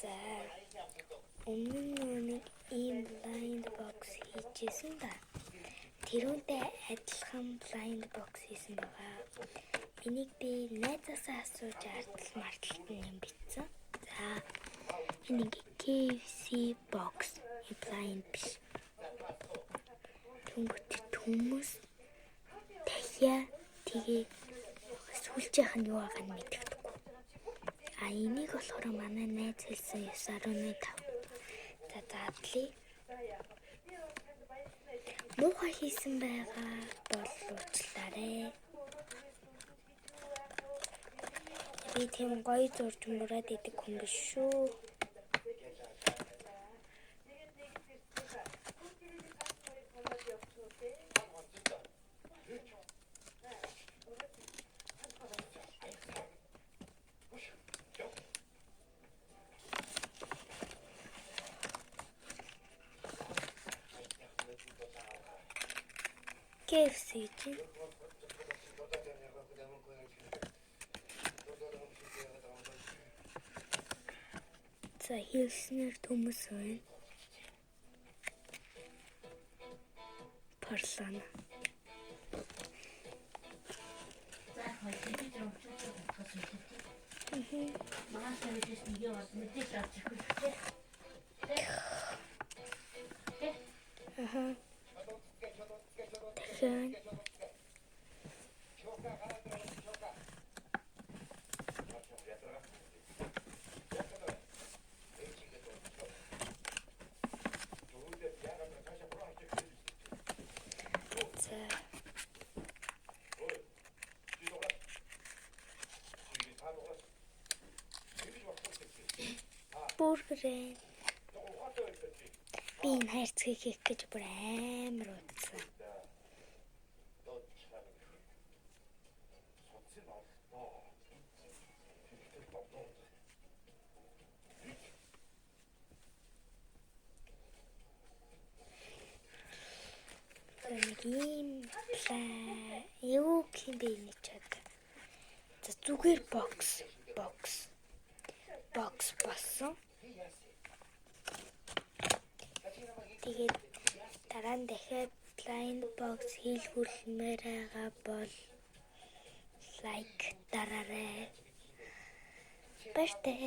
За өмнө нэг ийм blind box хийжсэн да. Тэрүүнтэй адилхан blind box хийсэн байгаа. Энийг би найзаасаа асууж ардтал юм бичсэн. За энэ KFC box blind биш. Хүмүүс дахиа тэгээ сүлжээх нь юу байгааг нь мэддэггүй. Энийг болохоор манай найз хэлсэн 9.5. За заадлаа. Муухай хийсэн байгаа бол уучлаарай. Би тийм гоё зурж мураад идэг хүн биш шүү. KFC чинь за хэлснээр хүмүүс байна. Парлана. Дахин бургерээ. Би энэ хайрцгийг хийх гэж бүр амар утсан. Юу юм бэ энэ чад. За зүгээр box болсон. Тэгээд дараа нь дахиад blind box хийлгүүлмээр байгаа бол лайк дараарай. Баяртай.